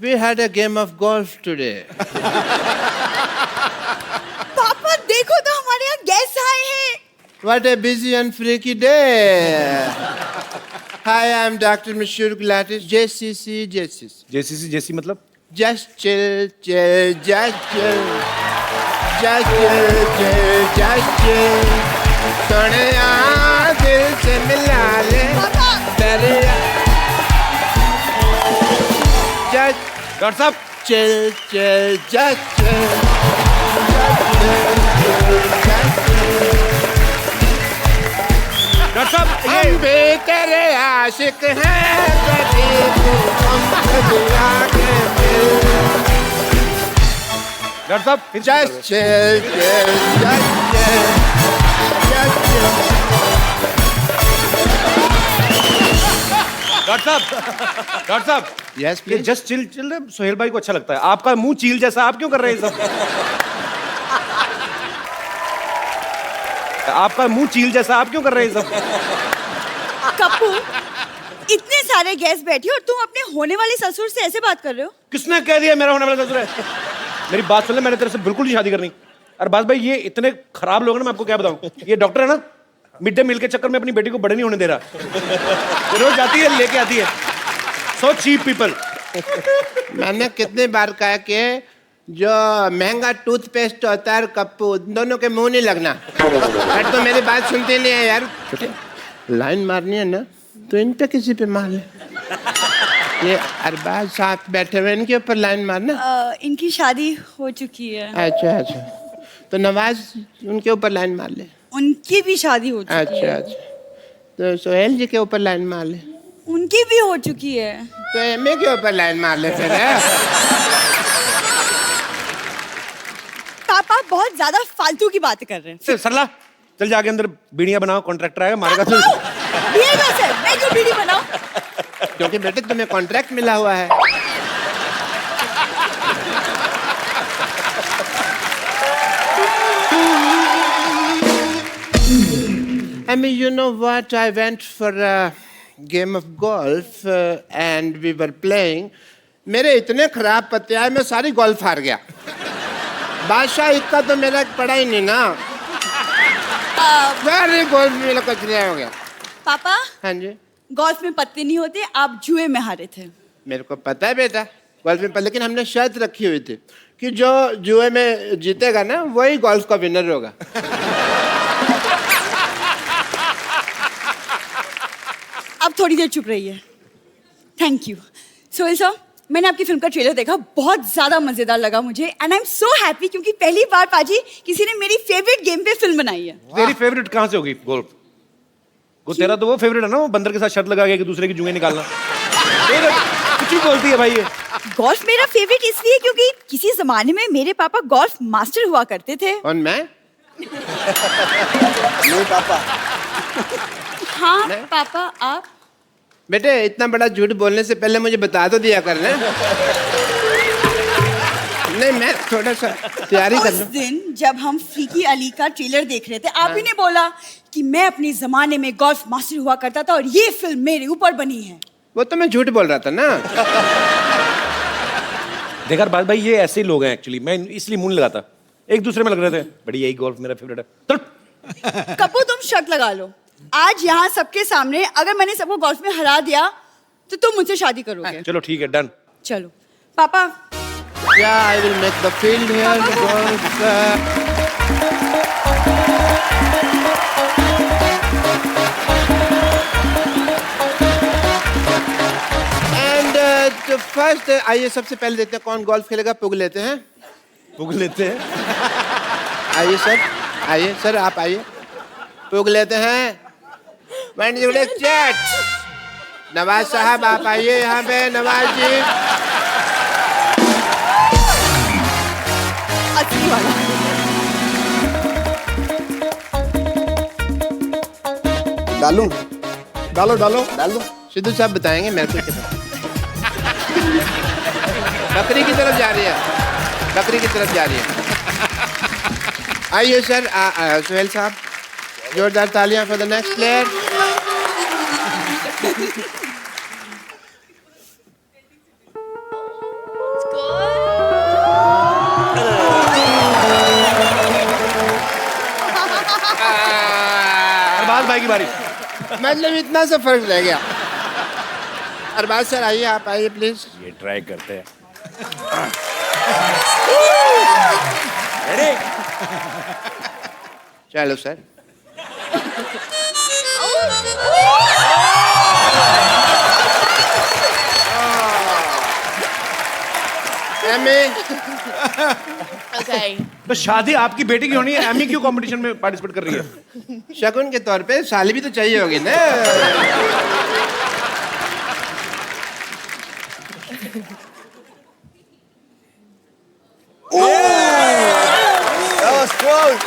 We had a game of golf today. पापा देखो तो हमारे यहाँ गेस्ट आए हैं। What a busy and freaky day. Hi, I'm Dr. Mashur Gulatis, JCC. जेसी मतलब Just chill, just chill. सोने यहाँ दिल से मिला ले तेरे डॉक्टर साहब chill, just chill. डॉक्टर साहब हम भी तेरे आशिक हैं डॉक्टर साहब just chill, डॉक्टर साहब Yes, ये please. जस्ट चिल सोहेल भाई को अच्छा लगता है। आपका मुंह चील जैसा, आप क्यों कर रहे हैं ये सब? आपका मुंह चील जैसा, आप क्यों कर रहे हैं ये सब? कप्पू, इतने सारे गेस्ट बैठे और तुम अपने होने वाले ससुर से ऐसे बात कर रहे हो? किसने कह दिया मेरा होने वाला ससुर है? मेरी बात सुन ले, मैंने तेरे से बिल्कुल नहीं शादी करनी। और बात भाई, ये इतने खराब लोग हैं ना, मैं आपको क्या बताऊं। ये डॉक्टर है ना, मिड डे मील के चक्कर में अपनी बेटी को बड़े नहीं होने दे रहा। रोज जाती है, लेके आती है। So cheap people. मैंने कितने बार कहा कि जो महंगा टूथपेस्ट होता है कप्पू, दोनों के मुंह नहीं लगना। बट तो मेरी बात सुनते नहीं है यार। लाइन मारनी है ना तो इन पे किसी पे मार ले। ये अरबाज साथ बैठे हुए, इनके ऊपर लाइन मारना। इनकी शादी हो चुकी है। अच्छा, तो नवाज उनके ऊपर लाइन मार ले। उनकी भी शादी हो चुकी है। तो सोहेल जी के ऊपर लाइन मार ले। उनकी भी हो चुकी है। तो एमए के ऊपर लाइन मार ले फिर। पापा बहुत ज्यादा फालतू की बातें कर रहे हैं। सरला चल जाके अंदर बीड़ियां बनाओ, कॉन्ट्रैक्टर आएगा मारेगा तो। बीड़ी बस है, मैं क्यों बीड़ी बनाऊं? क्योंकि बेटे तुम्हें कॉन्ट्रैक्ट मिला हुआ है। I mean, you know what? I went for a game of golf and we were playing. मेरे इतने खराब पत्ते आए, मैं सारी गोल्फ हार गया। बादशाह इतना तो मेरा पड़ा ही नहीं ना। सारी गोल्फ मेरा कचरा हो गया। पापा, हाँ जी, गोल्फ में पत्ते नहीं होते, आप जुए में हारे थे। मेरे को पता है बेटा गोल्फ में, लेकिन हमने शर्त रखी हुई थी कि जो जुए में जीतेगा ना वही गोल्फ का विनर होगा। अब थोड़ी देर चुप रहिए। Thank you. सोहेल साहब, मैंने आपकी फिल्म का ट्रेलर देखा, बहुत ज्यादा मजेदार लगा मुझे and I am so happy क्योंकि पहली बार पाजी किसी ने मेरी फेवरेट गेम पे फिल्म बनाई है। तेरी फेवरेट कहाँ से होगी गोल्फ? वो तेरा तो वो फेवरेट है ना, वो बंदर के साथ शर्त लगा के एक दूसरे की जुएं निकालना। कुछ भी बोलती है भाई ये। गोल्फ मेरा फेवरेट इसलिए क्योंकि किसी जमाने में मेरे पापा गोल्फ मास्टर हुआ करते थे। और मैं? नहीं पापा। हाँ पापा, आप? बेटे इतना बड़ा झूठ बोलने से पहले मुझे बता तो दिया करना। नहीं, मैं थोड़ा सा तैयारी कर उस लूं। दिन जब हम फ्रीकी अली का ट्रेलर देख रहे थे, आप ही ने बोला कि मैं अपने जमाने में गोल्फ मास्टर हुआ करता था और ये फिल्म मेरे ऊपर बनी है। वो तो मैं झूठ बोल रहा था ना। देखा बात भाई, ये ऐसे ही लोग हैं एक्चुअली। मैं इसलिए मुंह नहीं लगाता, एक दूसरे में लग रहे थे बड़ी, यही गोल्फ मेरा फेवरेट है। चल कपूर, तुम शर्त लगा लो, आज यहाँ सबके सामने अगर मैंने सबको गोल्फ में हरा दिया तो तुम मुझसे शादी करोगे। चलो ठीक है, डन। चलो पापा। Yeah, I will make the field here. Golf. And तो फर्स्ट आइए सबसे पहले देखते हैं कौन गोल्फ खेलेगा। पुग लेते हैं। पुग लेते हैं। आइए सर, आइए सर, आप आइए। पुग लेते हैं। चैट। नवाज साहब आप आइए यहाँ पे। नवाज जी असली वाला। डालूं? डालो डालो डाल दो। सिद्धू साहब बताएंगे मेरे को कितना। बकरी की तरफ जा रही है, बकरी की तरफ जा रही है। आइए सर, सोहेल साहब, जोरदार तालियां फॉर द नेक्स्ट प्लेयर। मतलब इतना सा फर्क रह गया। अरबाज सर आइए, आप आइए प्लीज। ये ट्राई करते हैं। चलो सर। Okay. तो शादी आपकी बेटी की होनी है, एमी क्यों कंपटीशन में पार्टिसिपेट कर रही है? शगुन के तौर पे साली भी तो चाहिए होगी ना। That was close.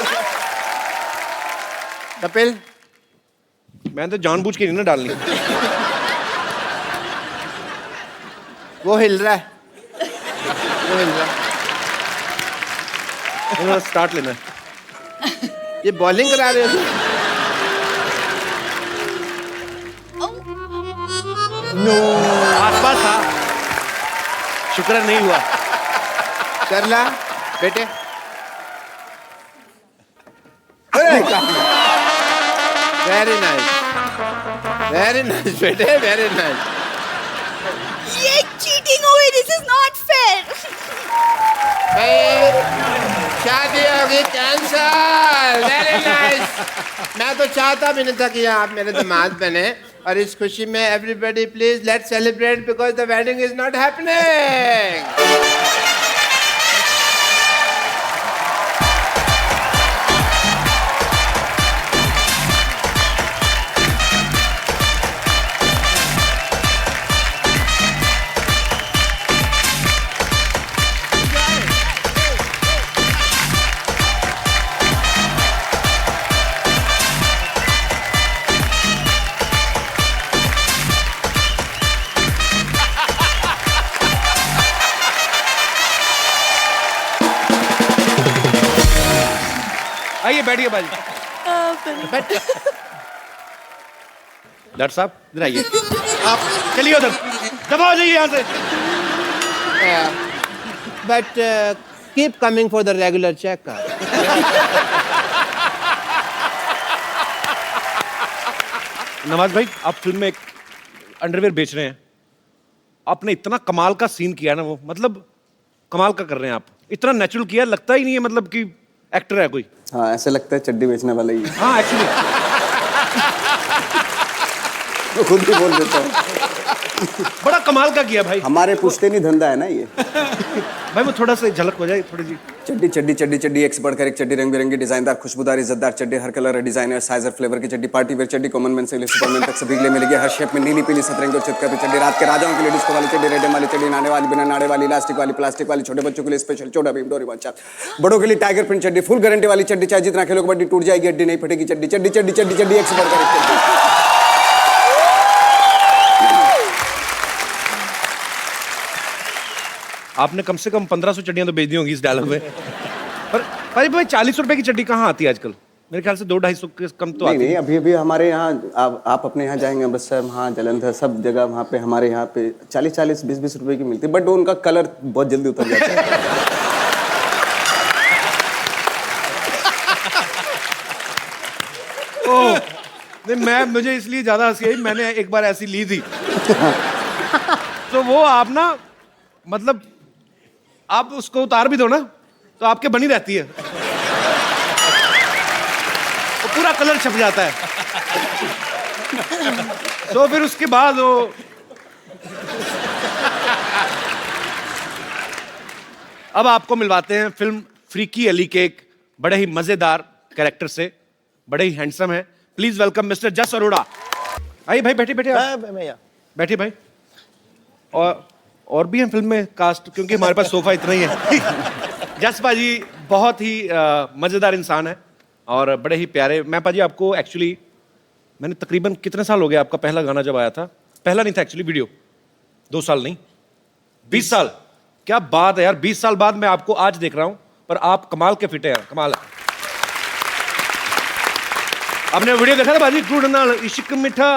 कपिल, मैंने तो जानबूझ के नहीं ना डालनी। वो हिल रहा है, वो हिल रहा है। स्टार्ट लेना है। ये बॉलिंग करा रहे हो? आसपास था, शुक्र नहीं हुआ। कर ला बेटे। वेरी नाइस, वेरी नाइस बेटे, वेरी नाइस। ये चीटिंग हुई, दिस इज नॉट फेयर। शादी होगी कैंसल। Very nice. मैं तो चाहता भी नहीं था कि आप मेरे दामाद बने, और इस खुशी में everybody please let's celebrate because the wedding is not happening. आइए बैठिए बाजी। डॉक्टर साहब इधर आइए। आप चलिए उधर, दबा हो जाइए यहाँ से। But keep coming for the regular check. Nawaz भाई, आप फिल्म में एक अंडरवेयर बेच रहे हैं। आपने इतना कमाल का सीन किया ना, वो मतलब कमाल का कर रहे हैं आप। इतना नेचुरल किया, लगता ही नहीं है मतलब कि एक्टर है कोई। हाँ, ऐसे लगता है चड्डी बेचने वाला ही है। हाँ एक्चुअली तो खुद भी बोल देता हूँ। बड़ा कमाल का किया भाई। हमारे पूछते नहीं धंधा है ना ये। भाई वो थोड़ा सा झलक हो जाए थोड़ी सी। चड्डी चड्डी चड्डी चड्डी, एक से बढ़कर एक चड्डी, रंग बिरंगी, डिजाइनदार, खुशबूदार, इज्जतदार चड्डी, हर कलर, डिजाइनर, साइज और फ्लेवर की चड्डी, पार्टी वेयर चड्डी, कॉमन मैन से लेकर सुपरमैन तक सभी के लिए मिलेगी। हर शेप में नीली पीली सतरंगी और चितकबरी चड्डी, रात के राजाओं के लिए डिस्को वाली चड्डी, रेडम वाली चड्डी, नाने वाली, बिना नाड़े वाली, इलास्टिक वाली, प्लास्टिक वाली, छोटे बच्चों के लिए स्पेशल छोटा भीम, डोरेमोन चाप, बड़ों के लिए टाइगर प्रिंट चड्डी, फुल गारंटी वाली चड्डी, चाहे जितना खेलो कबड्डी टूट जाएगी हड्डी नहीं फटेगी चड्डी, चड्डी चड्डी चड्डी चड्डी, एक से बढ़कर एक चड्डी। आपने कम से कम 1500 चड्डियां तो बेच दी होंगी इस डायलॉग में। पर भाई 40 रुपए की चड्डी कहाँ आती है आजकल? मेरे ख्याल से 200-250 के कम तो आती नहीं, है। अभी अभी हमारे यहाँ आप अपने यहाँ जाएंगे, अमृतसर, वहाँ जलंधर, सब जगह वहाँ पे हमारे यहाँ पे 40-40, 20-20 रुपए की मिलती है, बट उनका कलर बहुत जल्दी उतर जाता है। ओह, नहीं मुझे इसलिए ज्यादा हंसी आई, मैंने एक बार ऐसी ली थी। तो वो आप ना मतलब आप उसको उतार भी दो ना तो आपके बनी रहती है, वो पूरा कलर छप जाता है। तो फिर उसके बाद वो अब आपको मिलवाते हैं फिल्म फ्रीकी अली के एक बड़े ही मजेदार कैरेक्टर से, बड़े ही हैंडसम है। प्लीज वेलकम मिस्टर जस अरोड़ा। आइए भाई, बैठिए बैठिए बैठिए भाई। और भी हैं फिल्म में कास्ट, क्योंकि हमारे पास सोफा इतना ही है। जस पाजी बहुत ही मजेदार इंसान है और बड़े ही प्यारे। मैं पाजी आपको एक्चुअली मैंने तकरीबन कितने साल हो गए, आपका पहला गाना जब आया था, पहला नहीं था एक्चुअली वीडियो, 2 साल नहीं 20 साल। क्या बात है यार, 20 साल बाद मैं आपको आज देख रहा हूं, पर आप कमाल के फिट है यार, कमाल है। आपने वीडियो देखा था बाजी, गुड़ नाल इश्क मिठा?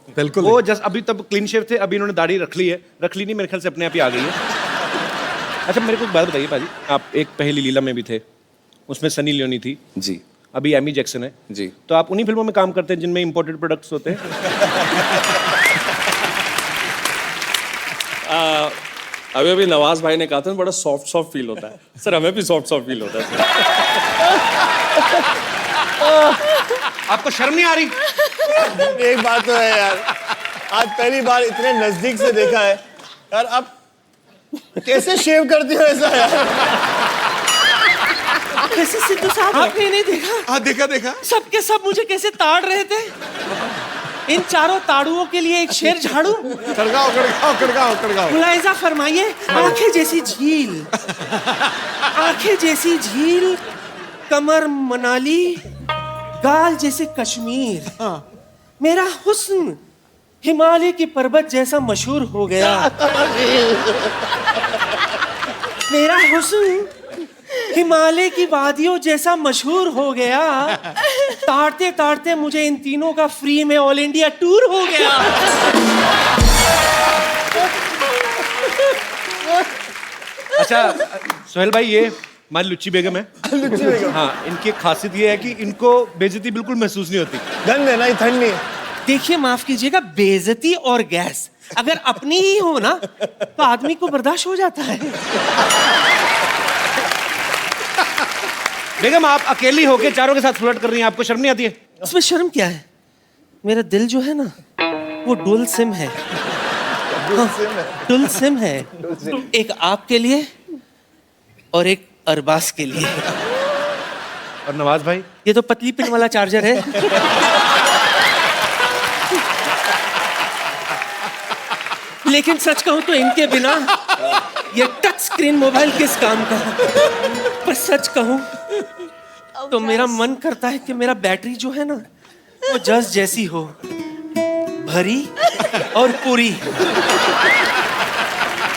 बिल्कुल। वो जस्ट अभी तब क्लीन शेव थे, अभी इन्होंने दाढ़ी रख ली है, रख ली नहीं मेरे ख्याल से अपने आप ही आ गई है। अच्छा मेरे को एक बात बताइए पाजी, आप एक पहली लीला में भी थे, उसमें सनी लियोनी थी जी। अभी एमी जैक्सन है जी। तो आप उन्हीं फिल्मों में काम करते हैं जिनमें इंपोर्टेड प्रोडक्ट्स होते हैं? अभी अभी नवाज भाई ने कहा था बड़ा सॉफ्ट सॉफ्ट फील होता है सर, हमें भी सॉफ्ट सॉफ्ट फील होता है सर। आपको शर्म नहीं आ रही? एक बात तो है यार, आज पहली बार इतने नजदीक से देखा है यार। आप कैसे शेव करते हो ऐसा यार? वैसे सिद्धू साहब आपने नहीं देखा? हाँ देखा देखा। सबके सब मुझे कैसे ताड़ रहे थे। इन चारों ताड़ुओं के लिए एक शेर झाड़ू। कड़गाओ कड़गाओ कड़गाओ कड़गाओ। मुलायजा फरमाइए, आंखें जैसी झील, आंखें जैसी झील, कमर मनाली, गाल जैसे कश्मीर। मेरा हुस्न हिमालय की पर्वत जैसा मशहूर हो गया। मेरा हुस्न हिमालय की वादियों जैसा मशहूर हो गया। ताड़ते ताड़ते मुझे इन तीनों का फ्री में ऑल इंडिया टूर हो गया। अच्छा सोहेल भाई, ये हमारी लुच्ची बेगम है। लुच्ची बेगम, हाँ, इनकी एक खासियत ये है कि इनको बेइज्जती बिल्कुल महसूस नहीं होती। ठंड है ना, ये ठंड नहीं है। देखिए माफ कीजिएगा, बेइज्जती और गैस अगर अपनी ही हो ना तो आदमी को बर्दाश्त हो जाता है। बेगम आप अकेली होके चारों के साथ फ्लर्ट कर रही हैं, आपको शर्म नहीं आती है? इसमें शर्म क्या है? मेरा दिल जो है ना वो डुअल सिम है। डुअल सिम है, एक आपके लिए और एक अरबाज के लिए। और नवाज भाई? ये तो पतली पिन वाला चार्जर है। लेकिन सच कहूं तो इनके बिना ये टच स्क्रीन मोबाइल किस काम का। पर सच कहूं तो मेरा मन करता है कि मेरा बैटरी जो है ना वो जस जैसी हो, भरी और पूरी।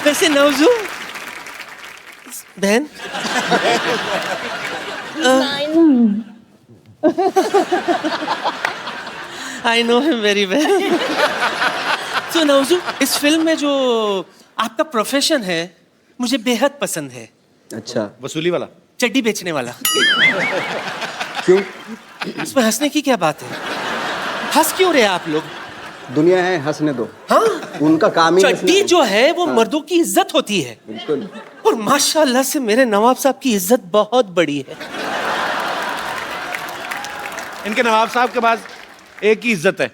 वैसे नवजू बहन, I know him very well. So Navju, इस फिल्म में जो आपका प्रोफेशन है मुझे बेहद पसंद है। अच्छा, वसूली वाला? चड्डी बेचने वाला। क्यों? इसमें हंसने की क्या बात है? हंस क्यों रहे आप लोग? दुनिया है, हंसने दो। हाँ, उनका काम ही चड्डी जो है वो मर्दों की इज्जत होती है। बिल्कुल। और माशाल्लाह से मेरे नवाब साहब की इज्जत बहुत बड़ी है। इनके नवाब साहब के पास एक ही इज्जत है,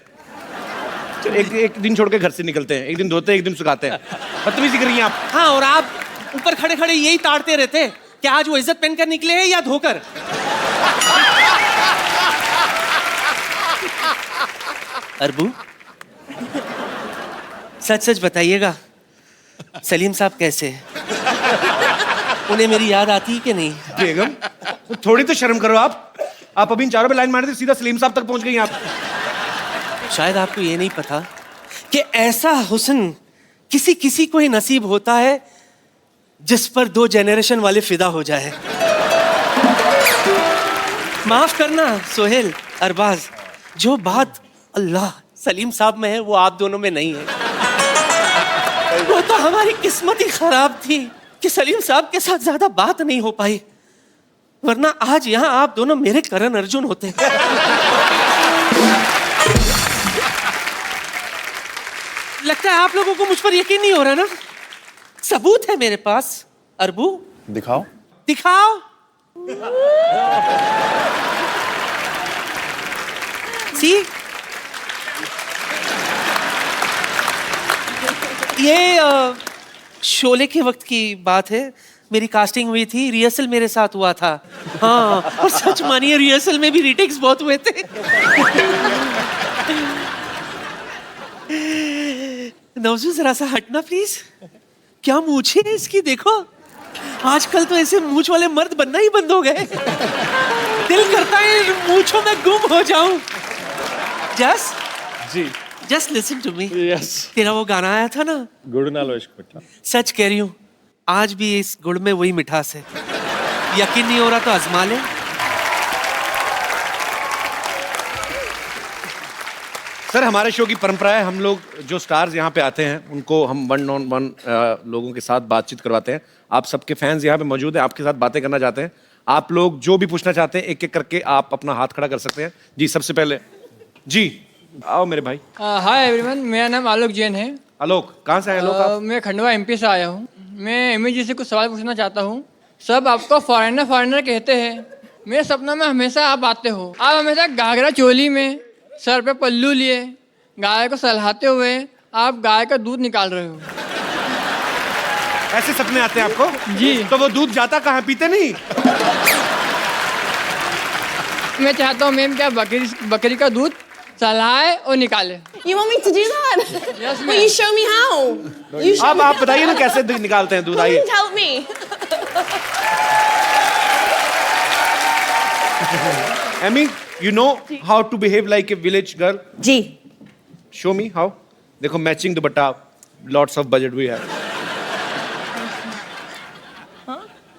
एक दिन छोड़ के घर से निकलते हैं, एक दिन धोते हैं, एक दिन सुखाते हैं। बदतमीजी कर रही हैं आप। हाँ, और आप ऊपर खड़े खड़े यही ताड़ते रहते हैं कि आज वो इज्जत पहनकर निकले हैं या धोकर। अरबू, सच सच बताइएगा, सलीम साहब कैसे हैं? उन्हें मेरी याद आती है कि नहीं? बेगम थोड़ी तो शर्म करो आप अभी इन चारों पे लाइन मार दी, सीधा सलीम साहब तक पहुंच गई आप। शायद आपको ये नहीं पता कि ऐसा हुस्न किसी किसी को ही नसीब होता है जिस पर 2 जनरेशन वाले फिदा हो जाए। माफ करना सोहेल, अरबाज, जो बात अल्लाह सलीम साहब में है वो आप दोनों में नहीं है। वो तो हमारी किस्मत ही खराब थी कि सलीम साहब के साथ ज्यादा बात नहीं हो पाई, वरना आज यहाँ आप दोनों मेरे करण अर्जुन होते। लगता है आप लोगों को मुझ पर यकीन नहीं हो रहा ना? सबूत है मेरे पास। अरबू दिखाओ। दिखाओ। सी, ये शोले के वक्त की बात है। मेरी कास्टिंग हुई थी, रिहर्सल मेरे साथ हुआ था। हाँ, और सच मानिए रिहर्सल में भी रीटेक्स बहुत हुए थे। नवजू जरा सा हटना प्लीज। क्या मूछे है इसकी, देखो। आजकल तो ऐसे मूछ वाले मर्द बनना ही बंद हो गए। दिल करता है मूछों में गुम हो जाऊं। Jas ji, just listen to me. Yes. तेरा वो गाना आया था ना, गुड़ नालो इश्क मिठा। सच कह रही हूँ, आज भी इस गुड़ में वही मिठास है। यकीन नहीं हो रहा तो आजमा ले। सर हमारे शो की परंपरा है, हम लोग जो स्टार्स यहाँ पे आते हैं उनको हम 1-on-1 लोगों के साथ बातचीत करवाते हैं। आप सबके फैंस यहाँ पे मौजूद हैं, आपके साथ बातें करना चाहते हैं। आप लोग जो भी पूछना चाहते हैं एक एक करके आप अपना हाथ खड़ा कर सकते हैं। जी सबसे पहले जी आओ मेरे भाई। हाय एवरीवन, मेरा नाम आलोक जैन है। आलोक, कहाँ से आए आलोक आप? मैं खंडवा एमपी से आया हूँ। मैं एमी जी से कुछ सवाल पूछना चाहता हूँ। सब आपको फॉरेनर फॉरेनर कहते हैं। मेरे सपनों में हमेशा आप आते हो। आप हमेशा घाघरा चोली में, सर पे पल्लू लिए, गाय को सहलाते हुए आप गाय का दूध निकाल रहे हो। ऐसे सपने आते हैं आपको? जी। तो वो दूध जाता कहाँ, पीते नहीं? मैं चाहता हूँ मैम क्या बकरी का दूध सहलाए और निकाले। You want me to do that? Yes, Will you show me how? You show अब आप बताइए ना कैसे निकालते हैं दूध, आइए। Please help me. Amy, you know how to behave like a village girl? जी। Show me how. देखो matching dupatta, lots of budget we have.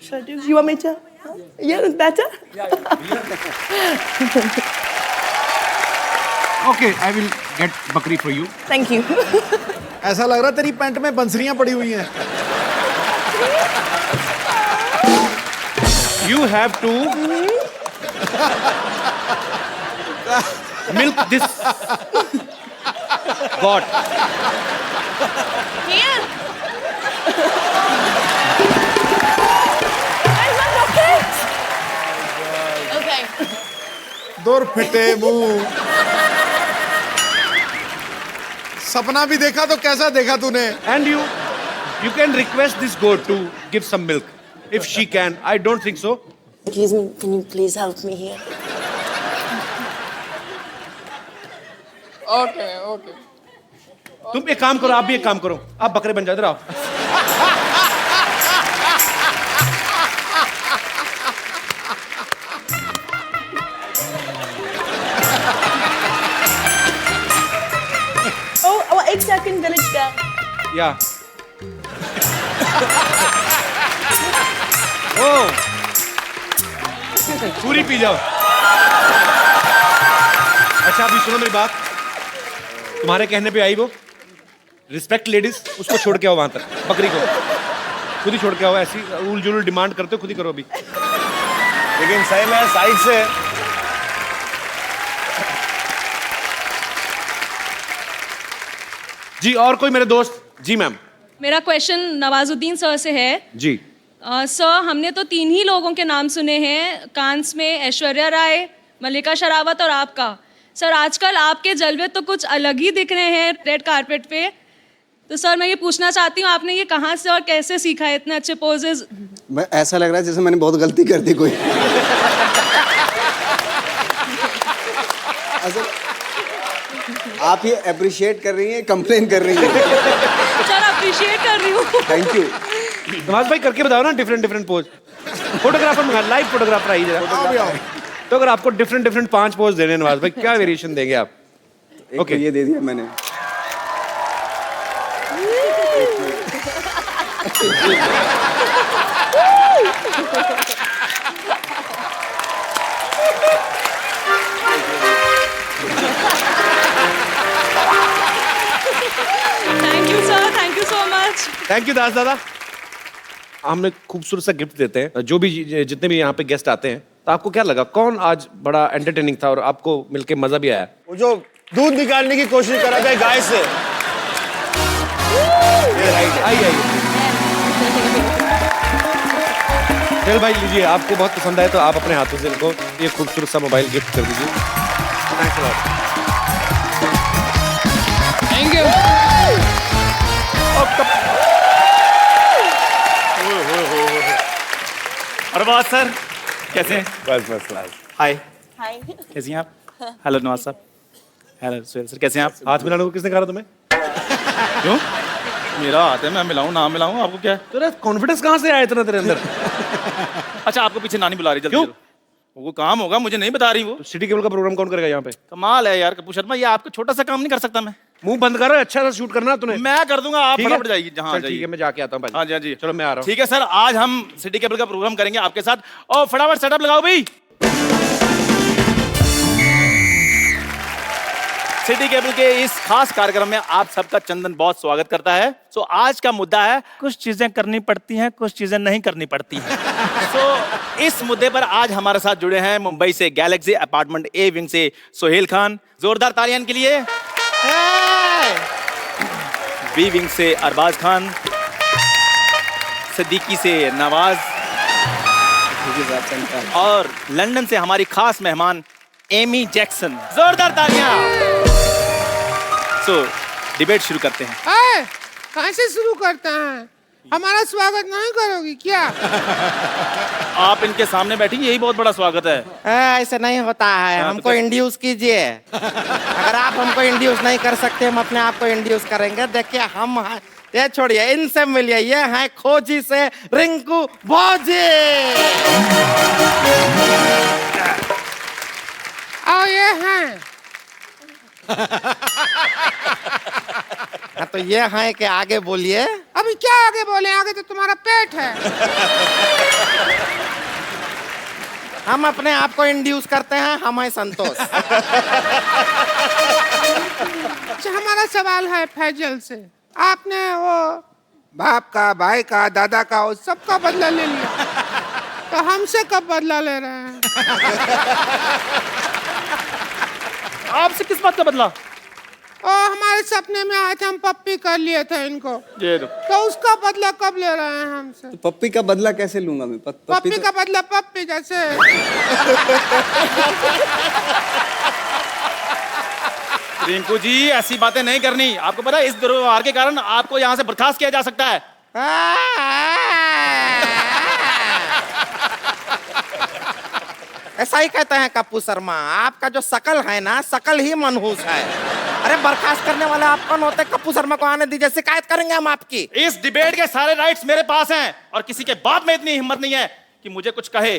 Should I do? You want me to? Yeah, that's better. Okay, I will get बकरी for you. Thank you. ऐसा लग रहा तेरी pant में बंसरियां पड़ी हुई हैं। You have to milk this goat. Here. Where's my bucket? Okay. दूर फिटे मुंह। सपना भी देखा तो कैसा देखा तूने? And you can request this goat to give some milk. If she can, I don't think so. Excuse me, can you please help me here? Okay okay. तुम एक काम करो, आप भी एक काम करो, आप बकरे बन जाओ, इधर आओ। Oh, 1 second, village girl. या ओ पूरी पी जाओ। अच्छा अभी सुनो मेरी बात, तुम्हारे कहने पे आई वो रिस्पेक्ट लेडीज, उसको छोड़ के आओ वहां तक, बकरी को खुद ही छोड़ के आओ। ऐसी उल जुल डिमांड करते हो, खुद ही करो अभी। लेकिन सही में साइड से जी और कोई मेरे दोस्त? जी मैम। मेरा क्वेश्चन नवाजुद्दीन सर से है। जी सर, हमने तो 3 ही लोगों के नाम सुने हैं कांस में, ऐश्वर्या राय, मल्लिका शेरावत और आपका। सर आजकल आपके जलवे तो कुछ अलग ही दिख रहे हैं रेड कारपेट पे। तो सर मैं ये पूछना चाहती हूँ आपने ये कहाँ से और कैसे सीखा है इतने अच्छे पोजेज? मैं ऐसा लग रहा है जैसे मैंने बहुत गलती कर दी कोई। आप ये अप्रिशिएट कर रही हैं, कंप्लेन कर रही हैं? सर अप्रिशिएट कर रही हूँ। Thank you. नवाज भाई करके बताओ ना डिफरेंट पोज। फोटोग्राफर मंगा, लाइव फोटोग्राफर आइए जरा। तो अगर आपको डिफरेंट 5 पोज देने नवाज भाई, क्या वेरिएशन देंगे आप? ओके ये दे दिया मैंने। Thank you sir, thank you so much. Thank you Das दादा। हम एक खूबसूरत सा गिफ्ट देते हैं जो भी जितने भी यहाँ पे गेस्ट आते हैं। तो आपको क्या लगा, कौन आज बड़ा एंटरटेनिंग था और आपको मिलके मजा भी आया? वो जो दूध निकालने की कोशिश करा था गाय से। आइए चल भाई लीजिए, आपको बहुत पसंद आए तो आप अपने हाथों से इनको ये खूबसूरत सा मोबाइल गिफ्ट कर दीजिए। Thanks a lot. Thank you. अरे बात सर कैसे हैं? बस क्लास। हाय Hi. कैसी हैं आप? हेलो नवाज साहब। हेलो सुहेल सर कैसे हैं आप? हाथ मिलाने को किसने कहा था तुम्हें? क्यों? मेरा हाथ है, मैं मिलाऊं ना मिलाऊं, आपको क्या है? तेरा कॉन्फिडेंस कहाँ से आया इतना तेरे अंदर? अच्छा आपको पीछे नानी बुला रही है, जल्दी क्यों? चलो। वो काम होगा, मुझे नहीं बता रही वो। सिटी केबल का प्रोग्राम कौन करेगा यहाँ पे? कमाल है यार कपूर शर्मा, ये आपका छोटा सा काम नहीं कर सकता मैं? मुंह बंद करो, अच्छा सा शूट करना तूने। मैं कर दूंगा, आप ठीक है? फटाफट जाइए जहाँ चल ठीक जाइए। है, मैं जाके आता हूँ भाई। हाँ जी हाँ जी चलो मैं आ रहा हूँ। ठीक है सर, आज हम सिटी केबल का प्रोग्राम करेंगे आपके साथ, और फटाफट सेटअप लगाओ भाई। सिटी केबल के इस खास कार्यक्रम में आप सबका चंदन बहुत स्वागत करता है। सो आज का मुद्दा है कुछ चीजें करनी पड़ती हैं, कुछ चीजें नहीं करनी पड़ती हैं। सो इस मुद्दे पर आज हमारे साथ जुड़े हैं मुंबई से गैलेक्सी अपार्टमेंट ए विंग से सोहेल खान, जोरदार तालियां के लिए। बी विंग से अरबाज खान, सिद्दीकी से नवाज, और लंदन से हमारी खास मेहमान एमी जैक्सन। जोरदार तालियां। सो डिबेट शुरू करते हैं। कहाँ से शुरू करते हैं? हमारा स्वागत नहीं करोगी क्या? आप इनके सामने बैठी, यही बहुत बड़ा स्वागत है। ऐसे नहीं होता है, हमको इंड्यूस कीजिए। अगर आप हमको इंड्यूस नहीं कर सकते, हम अपने आप को इंड्यूस करेंगे। देखिए हम ये छोड़िए, इनसे मिलिए, ये हैं खोजी से रिंकू भौजी। और ये हैं हाँ, तो ये हैं कि आगे बोलिए। अभी क्या आगे बोले? आगे तो तुम्हारा पेट है। हम अपने आप को इंड्यूस करते हैं, हम हैं संतोष। अच्छा, हमारा सवाल है फैजल से। आपने वो बाप का, भाई का, दादा का, वो सबका बदला ले लिया, तो हमसे कब बदला ले रहे हैं? आपसे किस बात का बदला? हमारे सपने में आए थे, हम पप्पी कर लिए थे इनको, तो उसका बदला कब ले रहे हैं हमसे? तो पप्पी का बदला कैसे लूंगा मैं? पप्पी का बदला पप्पी जैसे। रिंकू जी, ऐसी बातें नहीं करनी। आपको पता है इस दुर्व्यवहार के कारण आपको यहाँ से बर्खास्त किया जा सकता है। ऐसा ही कहते हैं कप्पू शर्मा। आपका जो शकल है ना, शकल ही मनहूस है। अरे बर्खास्त करने वाले आप कौन होते? कप्पू शर्मा को आने दीजिए, शिकायत करेंगे हम आपकी। इस डिबेट के सारे राइट्स मेरे पास हैं और किसी के बाप में इतनी हिम्मत नहीं है कि मुझे कुछ कहे।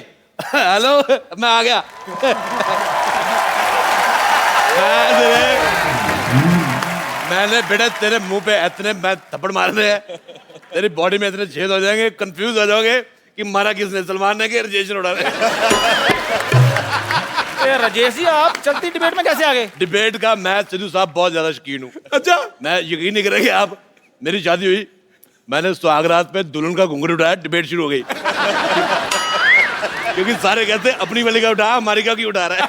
हेलो, मैं आ गया। मैंने बेटा तेरे मुंह पे इतने मैं थप्पड़ मारने हैं, तेरी बॉडी में इतने छेद हो जाएंगे, कंफ्यूज हो जाओगे कि मारा किसने, सलमान ने कि राजेश ने उड़ा राजेश जी, आप चलती डिबेट में कैसे आ गए? डिबेट का मैं सिद्धू साहब बहुत ज्यादा शौकीन हूँ। अच्छा, मैं यकीन नहीं करेंगे आप, मेरी शादी हुई, मैंने सुहागरात पे दुल्हन का घुंघरू उठाया, डिबेट शुरू हो गई। क्योंकि सारे कहते अपनी वाली का उठा, हमारी का क्यों उठा रहा है?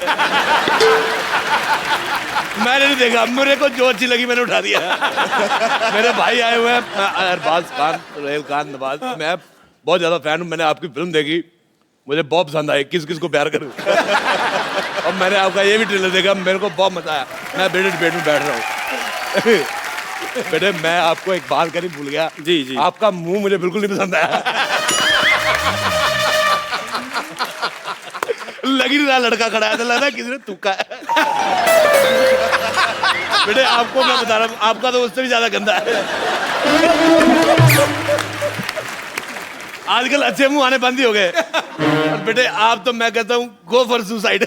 मैंने नहीं देखा, मेरे को जो अच्छी लगी मैंने उठा दिया। मेरे भाई आए हुए हैं, अरबाज खान, सोहेल खान, नवाज, मैं बहुत ज्यादा फैन हूँ। मैंने आपकी फिल्म देखी, मुझे बहुत पसंद आई, किस किस को प्यार करूं। और मैंने आपका ये भी ट्रेलर देखा, मेरे को बहुत मजा आया। मैं बेटे डिबेट में बैठ रहा हूँ। बेटे मैं आपको एक बात करी भूल गया। जी जी, आपका मुंह मुझे बिल्कुल नहीं पसंद आया। लगी नहीं रहा लड़का खड़ा है, तो लग रहा किसी ने थूका है। बेटे आपको मैं बता रहा हूँ, आपका तो उससे भी ज्यादा गंदा है। आजकल अच्छे मुंह आने बंद ही हो गए। और बेटे आप तो मैं कहता हूँ गो फॉर सुसाइड।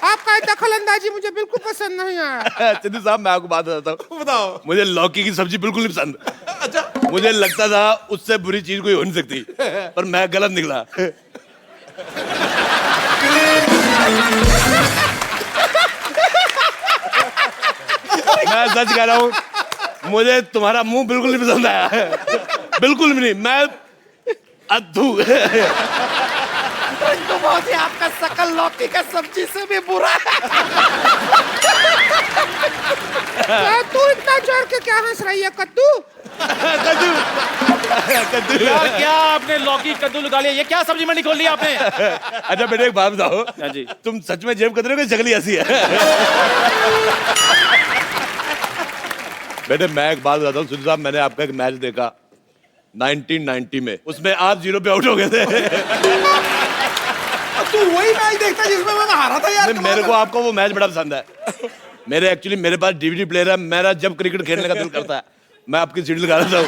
आपका दखल अंदाजी मुझे बिल्कुल पसंद नहीं आया। सिद्धू साहब मैं आपको बात बताता हूँ। बताओ। मुझे लौकी की सब्जी बिल्कुल नहीं पसंद। अच्छा। मुझे लगता था उससे बुरी चीज कोई हो नहीं सकती, पर मैं गलत निकला। मैं सच कह रहा हूँ, मुझे तुम्हारा मुंह बिल्कुल नहीं पसंद आया। बिल्कुल भी नहीं। मैं अद्भु। तो बहुत ही आपका शकल लौकी का सब्जी से भी बुरा है। तू इतना जोर के क्या हंस रही है कद्दू? कद्दू। कद्दू। क्या आपने लौकी कद्दू लगा लिया? ये क्या सब्जी मंडी खोल ली आपने? अच्छा बेटे एक बात बताओ जी, तुम सच में जेब कतरे हो कि जगली हंसी है? बेटे मैं एक बात बताता हूँ सिद्धू साहब, मैंने आपका एक मैच देखा 1990 में, उसमें आप 0 पे आउट हो गए थे। तू वही मैच देखता जिसमें मैं हारा था यार। मेरे को आपको वो मैच बड़ा पसंद है। मेरे पास डीवीडी प्लेयर है, मेरा जब क्रिकेट खेलने का दिल करता है मैं आपकी सीडी लगा देता हूँ।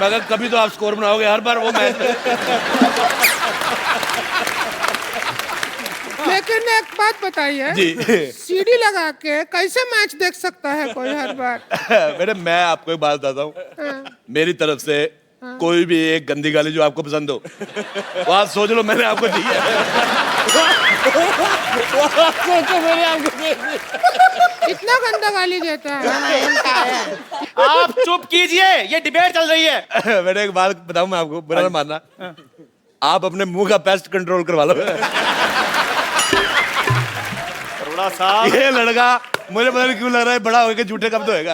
मैं कभी तो आप स्कोर बनाओगे हर बार वो मैच। लेकिन एक बात बताइए जी, सीडी लगा के कैसे मैच देख सकता है कोई हर बार? बेटे मैं आपको एक बात बताता हूँ, मेरी तरफ से कोई भी एक गंदी गाली जो आपको पसंद हो वो आप सोच लो मैंने आपको दी है। इतना गंदा गाली देता है। आप चुप कीजिए, ये डिबेट चल रही है। बेटे एक बात बताऊं मैं आपको, बुरा ना मानना, आप अपने मुंह का पेस्ट कंट्रोल करवा लो। अरोड़ा साहब, ये लड़का मुझे पता नहीं क्यों लग रहा है बड़ा होकर झूठे कब तो होएगा।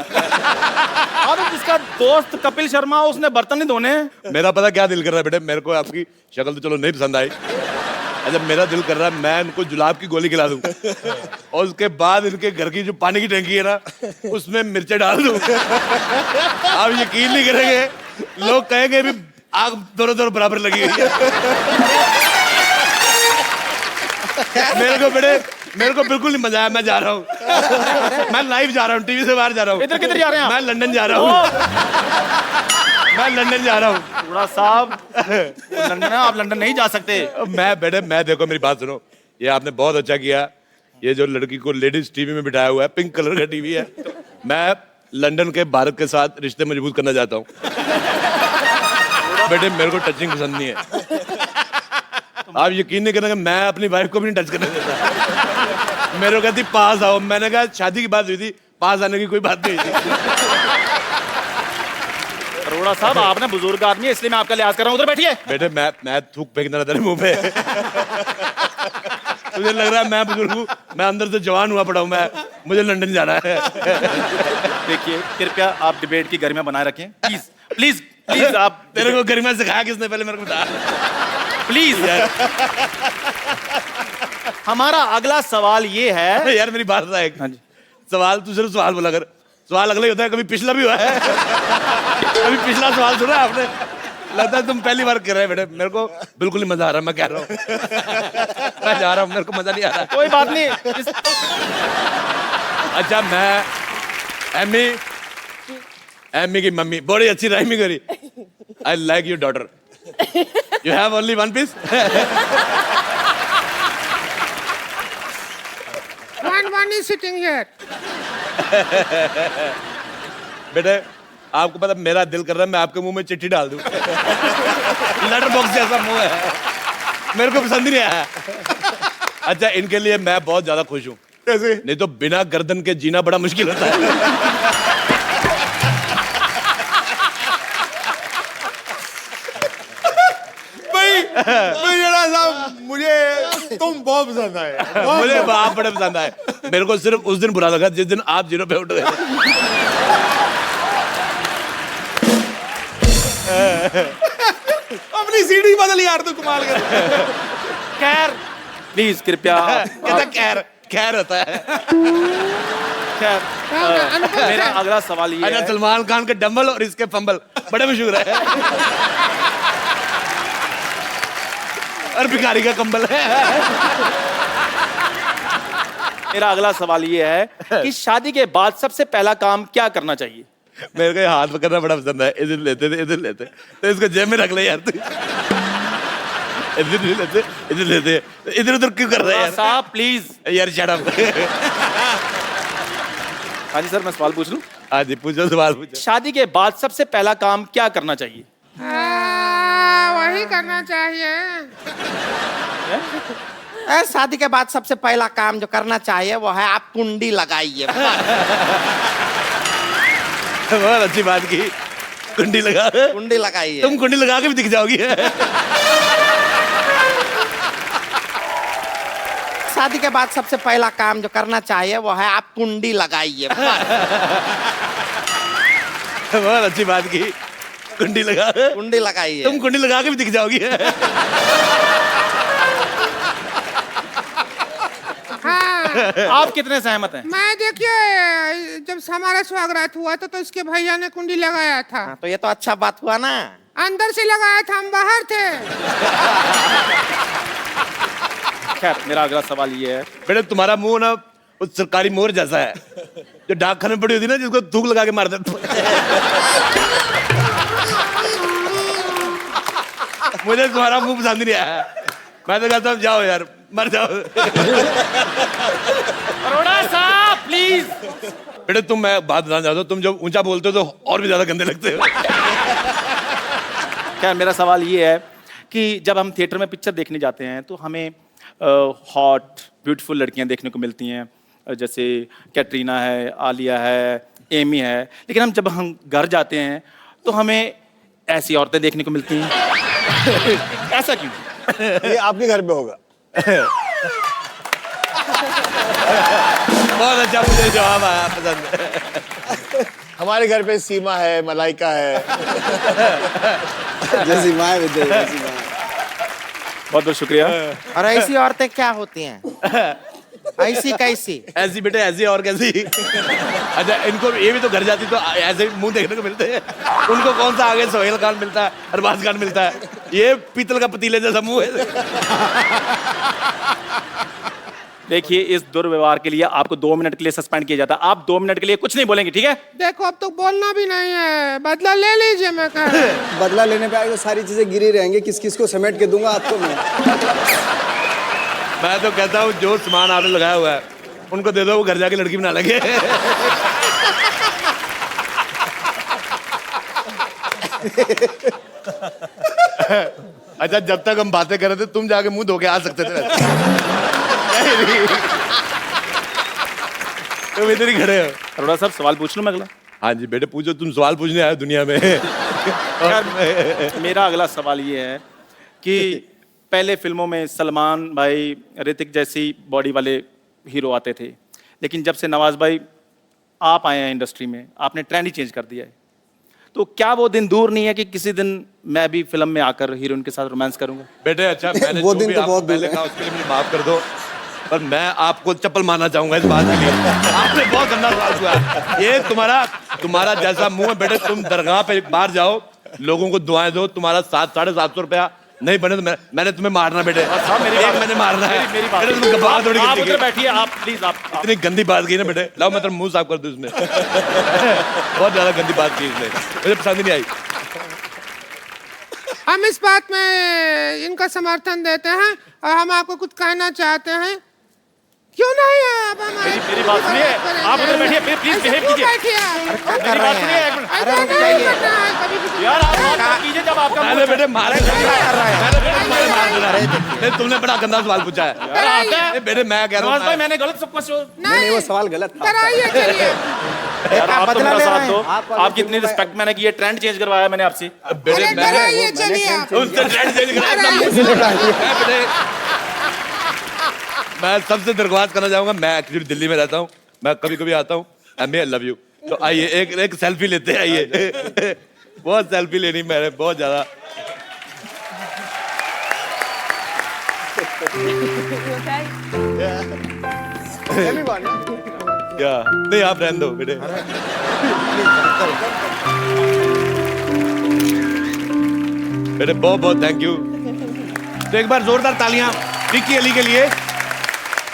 अब जिसका दोस्त कपिल शर्मा उसने बर्तन नहीं धोने। मेरा पता क्या दिल कर रहा है बेटे, मेरे को आपकी शक्ल तो चलो नहीं पसंद आई, अच्छा मेरा दिल कर रहा है मैं इनको जुलाब की गोली खिला दूं और उसके बाद इनके घर की जो पानी की टंकी है ना उसमें मिर्चे डाल दूं। आप यकीन नहीं करेंगे, लोग कहेंगे भी आग दोनों बराबर लगी हुई है। मेरे को बिल्कुल नहीं मजा आया, मैं जा रहा हूँ, मैं लाइव जा रहा हूँ, टीवी से बाहर जा रहा हूँ। इधर किधर जा रहे हैं आप? मैं लंदन जा रहा हूँ, मैं लंदन जा रहा हूँ। अरोड़ा साहब, लंदन है, आप लंदन नहीं जा सकते। मैं देखो मेरी बात सुनो, ये आपने बहुत अच्छा किया, ये जो लड़की को लेडीज टीवी में बिठाया हुआ है, पिंक कलर का टीवी है, मैं लंदन के भारत के साथ रिश्ते मजबूत करना चाहता हूँ। बेटे मेरे को टचिंग पसंद नहीं है, आप यकीन नहीं करेंगे मैं अपनी वाइफ को भी नहीं टच करने देता। मेरे को कहती पास आओ, मैंने कहा शादी की बात हुई थी, पास आने की कोई बात नहीं हुई थी। अरोड़ा साहब, आपने बुजुर्ग आदमी है इसलिए मैं आपका लिहाज कर रहा हूँ, उधर बैठिए। बेटे मैं थूक फेंकना तेरे मुंह पे। मुझे लग रहा है मैं बुजुर्ग हूँ, मैं अंदर से जवान हुआ पड़ा हूँ, मैं मुझे लंदन जाना है। देखिए कृपया आप डिबेट की गरिमा बनाए रखें, प्लीज प्लीज प्लीज। आप तेरे को गरिमा सिखाया किसने, पहले मेरे को बता प्लीज। हमारा अगला सवाल ये है। यार मेरी बात है, हाँ जी। सवाल तू सिर्फ सवाल बोला कर, सवाल अगला ही होता है, कभी पिछला भी हुआ है। कभी पिछला सवाल सुना आपने? लगता है तुम पहली बार कर रहे हैं बेटे, मेरे को बिल्कुल नहीं मजा आ रहा, मैं कह रहा हूँ। मैं जा रहा हूँ, मेरे को मजा नहीं आ रहा। कोई बात नहीं। अच्छा मैं एमी की मम्मी बड़ी अच्छी राइमिंग करी। I like your daughter, you have only one piece. One is sitting here. बेटे आपको पता मेरा दिल कर रहा है मैं आपके मुंह में चिट्ठी डाल दूं। लेटर बॉक्स जैसा मुंह है, मेरे को पसंद ही नहीं आया। अच्छा इनके लिए मैं बहुत ज्यादा खुश हूँ, कैसे? नहीं तो बिना गर्दन के जीना बड़ा मुश्किल होता है। मुझे तुम बहुत पसंद आए, मुझे आप बड़े पसंद आए। मेरे को सिर्फ उस दिन बुरा लगा जिस दिन आप जीरो पे उठ गए। अपनी सीढ़ी बदल यार, तू कमाल कर। खैर प्लीज कृपया। कहता खैर होता है। खैर मेरा अगला सवाल ये है। सलमान खान के डंबल और इसके फंबल बड़े मशहूर है। और भिखारी का कंबल है। मेरा अगला सवाल ये है कि शादी के बाद सबसे पहला काम क्या करना चाहिए? मेरे को हाथ पकड़ना बड़ा पसंद है, इधर लेते तो इसको जेब में रख ले यार तू। इधर लेते इधर उधर क्यों कर रहे हैं यार? साहब प्लीज यार शट अप। हाँ जी सर, मैं सवाल पूछ लूं? हाँ जी पूछो, सवाल पूछो। शादी के बाद सबसे पहला काम क्या करना चाहिए? वही करना चाहिए। शादी के बाद सबसे पहला काम जो करना चाहिए वो है आप कुंडी लगाइए। बहुत अच्छी बात की, कुंडी लगा। कुंडी लगाइए। तुम कुंडी लगा के भी दिख जाओगी। शादी के बाद सबसे पहला काम जो करना चाहिए वो है आप कुंडी लगाइए। बहुत अच्छी बात की, कुंडी लगा। कुंडी लगाइए। तुम कुंडी लगा के भी दिख जाओगी। आप कितने सहमत हैं? मैं देखिए जब हमारा स्वागत हुआ तो इसके भैया ने कुंडी लगाया था। तो ये तो अच्छा बात हुआ ना। अंदर से लगाया था, हम बाहर थे। खैर मेरा अगला सवाल ये है। बेटे तुम्हारा मुंह ना उस सरकारी मोर जैसा है जो डाकखाने में पड़ी होती ना, जिसको थूक लगा के मार देते। मुझे तुम्हारा मुंह पसंद नहीं आया, मैं तो कहता हूँ जाओ यार, मर जाओ। अरोड़ा साहब प्लीज। बेटे तुम, मैं बात बताना चाहता हूँ, तुम जब ऊंचा बोलते हो तो और भी ज्यादा गंदे लगते हो। खैर मेरा सवाल ये है कि जब हम थिएटर में पिक्चर देखने जाते हैं तो हमें हॉट ब्यूटीफुल लड़कियां देखने को मिलती हैं, जैसे कैटरीना है, आलिया है, एमी है, लेकिन जब हम घर जाते हैं तो हमें ऐसी औरतें देखने को मिलती हैं। ऐसा क्यों? ये आपके घर पे होगा। बहुत अच्छा, मुझे जवाब आया, पसंद है। हमारे घर पे सीमा है, मलाइका है। जैसी माँ विजय, जैसी माँ। बहुत बहुत शुक्रिया। और ऐसी औरतें क्या होती हैं? ऐसी कैसी? ऐसी बेटे ऐसी और कैसी? अच्छा, इनको ये भी तो घर जाती तो ऐसे मुंह देखने को मिलते हैं। उनको कौन सा आगे सोहेल खान मिलता है, अरबाज खान मिलता है, ये पीतल का पतीले जैसा मुंह है। देखिए, इस दुर्व्यवहार के लिए आपको 2 मिनट के लिए सस्पेंड किया जाता है। आप 2 मिनट के लिए कुछ नहीं बोलेंगे, ठीक है? देखो अब तो बोलना भी नहीं है, बदला ले लीजिए। मैं कह रहा हूं। बदला लेने पे आए तो सारी चीजें गिरी रहेंगी, किस किस को समेट के दूंगा आपको मैं। मैं तो कहता हूँ जो सामान आपने लगाया हुआ है उनको दे दो, वो घर जाके लड़की बना लेंगे। अच्छा, जब तक हम बातें कर रहे थे तुम जाके मुंह धो के आ सकते थे। तुम इधर ही खड़े हो। अरोड़ा साहब, सवाल पूछ लूं मैं अगला? हाँ जी बेटे, पूछो, तुम सवाल पूछने आए हो दुनिया में। मेरा अगला सवाल ये है कि पहले फिल्मों में सलमान भाई, ऋतिक जैसी बॉडी वाले हीरो आते थे, लेकिन जब से नवाज भाई आप आए हैं इंडस्ट्री में, आपने ट्रेंड ही चेंज कर दिया है। तो क्या वो दिन दूर नहीं है कि किसी दिन मैं भी फिल्म में आकर हीरोइन के साथ रोमांस करूंगा? बेटे अच्छा, मैंने वो जो दिन भी तो आपको बहुत दूर पहले है। कहा उसके लिए मुझे माफ कर दो, पर मैं आपको चप्पल मारना चाहूंगा इस बात के लिए। आपने बहुत गंदा सवाल हुआ। ये तुम्हारा जैसा मुंह है बेटे, तुम दरगाह पे बाहर जाओ, लोगों को दुआएं दो, तुम्हारा 700-750 रुपया नहीं बने तो मैंने तुम्हें मारना बेटे। मैंने मारना है। मेरी बात, बेटे, तुम गवाह थोड़ी आप करनी उधर है। बैठिए, आप प्लीज, आप इतनी गंदी बात की ना बेटे, लाओ मैं तेरा मुंह साफ कर दूं इसमें। बहुत ज्यादा गंदी बात की इसने, मुझे पसंद ही नहीं आई। हम इस बात में इनका समर्थन देते हैं और हम आपको कुछ कहना चाहते हैं। क्यों नहीं है? अब मेरी बात सुनिए, आप उधर बैठिए, प्लीज बिहेव कीजिए। मेरी बात सुनिए एक मिनट। यार आप बात कीजिए जब आपका मैंने बेटे मारे, मैंने बेटे तुम्हारे मार देना है। तुमने बड़ा गंदा सवाल पूछा है। यार आता है। बेटे मैं कह रहा नवाज भाई, हूँ, मैंने गलत सब कुछ। नहीं, वो सवाल गलत था। यार आप तो मेरा साथ दो। आपकी इतनी रिस्पेक्ट मैंने की है, ट्रेंड चेंज करवाया मैंने आपसे। बेटे उनसे ट्रेंड चेंज करा। मैं सबसे दरख्वास्त करना चाहूंगा, मैं एक्चुअली दिल्ली में रहता हूँ, मैं कभी कभी आता हूँ। आई लव यू, तो आइए एक सेल्फी लेते हैं, आइए। बहुत सेल्फी लेनी मैंने, बहुत ज्यादा। क्या नहीं, आप रहने दो बेटे। बेटे बहुत बहुत थैंक यू। तो एक बार जोरदार तालियां विक्की अली के लिए।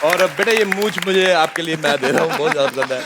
और बेटे ये मूछ मुझे आपके लिए मैं दे रहा हूँ, बहुत ज्यादा पसंद है।